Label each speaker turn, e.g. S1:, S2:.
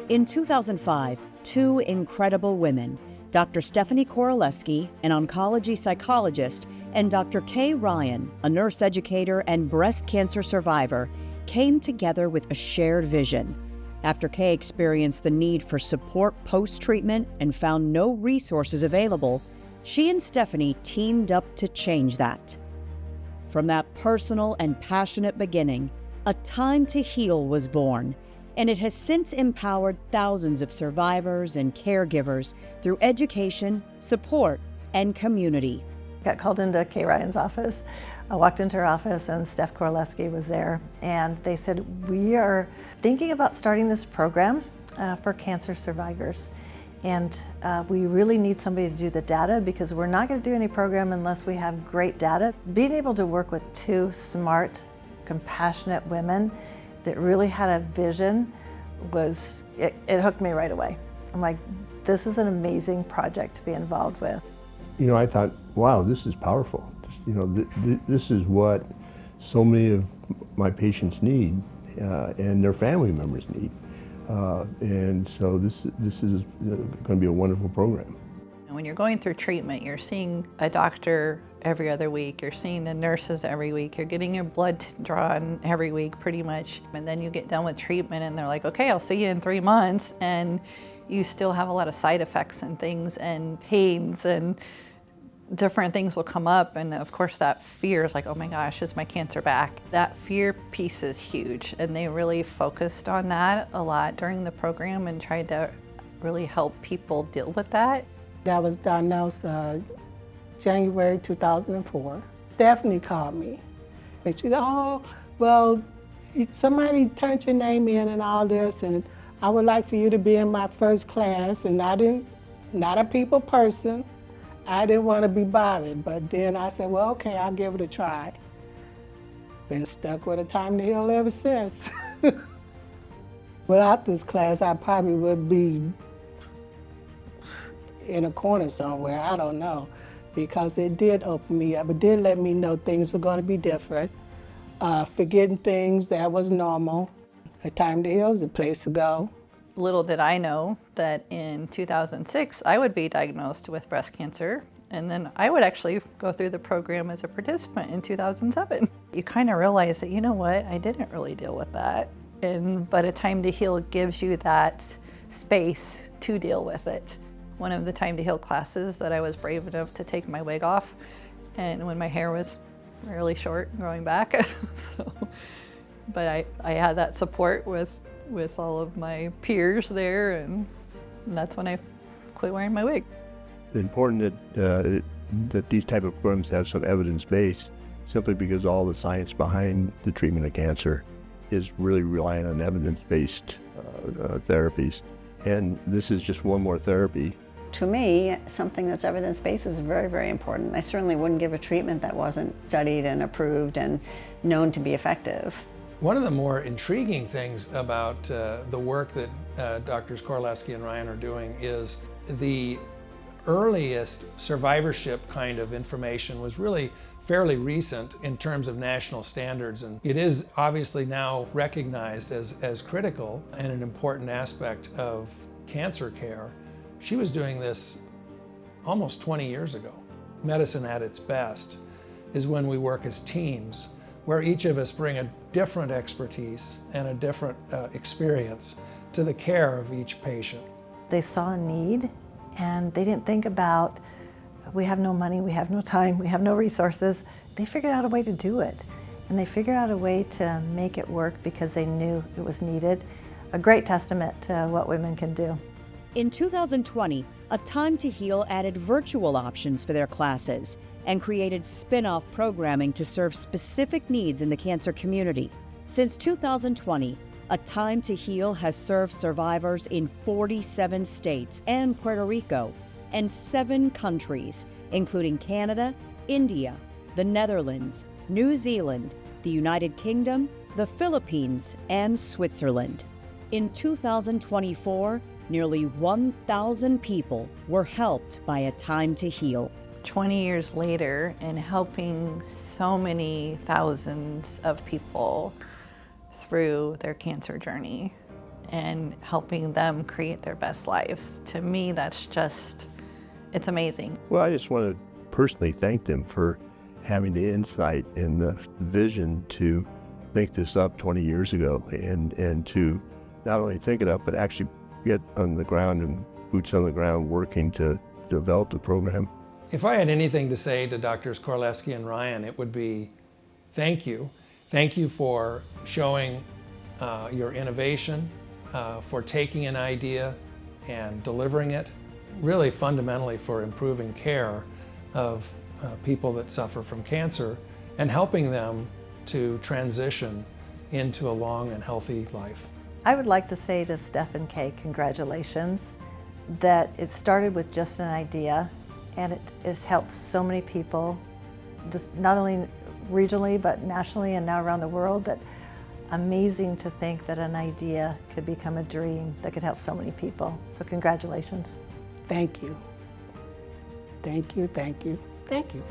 S1: In 2005, two incredible women, Dr. Stephanie Koraleski, an oncology psychologist, and Dr. Kay Ryan, a nurse educator and breast cancer survivor, came together with a shared vision. After Kay experienced the need for support post-treatment and found no resources available, she and Stephanie teamed up to change that. From that personal and passionate beginning, A Time to Heal was born, and it has since empowered thousands of survivors and caregivers through education, support, and community.
S2: Got called into Kay Ryan's office. I walked into her office and Steph Koraleski was there, and they said, we are thinking about starting this program for cancer survivors. And we really need somebody to do the data because we're not going to do any program unless we have great data. Being able to work with two smart, compassionate women that really had a vision it hooked me right away. I'm like, this is an amazing project to be involved with.
S3: You know, I thought, wow, this is powerful. This is what so many of my patients need and their family members need. And so this is going to be a wonderful program.
S4: When you're going through treatment, you're seeing a doctor every other week, you're seeing the nurses every week, you're getting your blood drawn every week pretty much, and then you get done with treatment and they're like, okay, I'll see you in 3 months, and you still have a lot of side effects and things and pains and different things will come up, and of course that fear is like, oh my gosh, is my cancer back? That fear piece is huge, and they really focused on that a lot during the program and tried to really help people deal with that.
S5: I was diagnosed January 2004. Stephanie called me, and she said, oh, well, somebody turned your name in and all this, and I would like for you to be in my first class, and not a people person. I didn't want to be bothered, but then I said, well, okay, I'll give it a try. Been stuck with A Time to Heal ever since. Without this class, I probably would be in a corner somewhere, I don't know, because it did open me up. It did let me know things were going to be different. Forgetting things that was normal. A Time to Heal is a place to go.
S4: Little did I know that in 2006, I would be diagnosed with breast cancer, and then I would actually go through the program as a participant in 2007. You kind of realize that, you know what, I didn't really deal with that, but A Time to Heal gives you that space to deal with it. One of the Time to Heal classes that I was brave enough to take my wig off, and when my hair was really short and growing back. But I had that support with all of my peers there, and that's when I quit wearing my wig.
S3: It's important that these type of programs have some evidence base, simply because all the science behind the treatment of cancer is really relying on evidence-based therapies. And this is just one more therapy.
S6: To me, something that's evidence-based is very, very important. I certainly wouldn't give a treatment that wasn't studied and approved and known to be effective.
S7: One of the more intriguing things about the work that Drs. Koraleski and Ryan are doing is the earliest survivorship kind of information was really fairly recent in terms of national standards, and it is obviously now recognized as critical and an important aspect of cancer care. She was doing this almost 20 years ago. Medicine at its best is when we work as teams, where each of us bring a different expertise and a different experience to the care of each patient.
S2: They saw a need, and they didn't think about, we have no money, we have no time, we have no resources. They figured out a way to do it, and they figured out a way to make it work because they knew it was needed. A great testament to what women can do.
S1: In 2020, A Time to Heal added virtual options for their classes and created spin-off programming to serve specific needs in the cancer community. Since 2020, A Time to Heal has served survivors in 47 states and Puerto Rico, and 7 countries, including Canada, India, the Netherlands, New Zealand, the United Kingdom, the Philippines, and Switzerland. In 2024, nearly 1,000 people were helped by A Time to Heal.
S4: 20 years later and helping so many thousands of people through their cancer journey and helping them create their best lives. To me, that's just, it's amazing.
S3: Well, I just want to personally thank them for having the insight and the vision to think this up 20 years ago and to not only think it up, but actually get on the ground and boots on the ground working to develop the program.
S7: If I had anything to say to Drs. Korleski and Ryan, it would be thank you. Thank you for showing your innovation, for taking an idea and delivering it, really fundamentally for improving care of people that suffer from cancer and helping them to transition into a long and healthy life.
S2: I would like to say to Steph and Kay, congratulations, that it started with just an idea and it has helped so many people, just not only regionally but nationally and now around the world. That amazing to think that an idea could become a dream that could help so many people. So congratulations.
S5: Thank you. Thank you, thank you, thank you.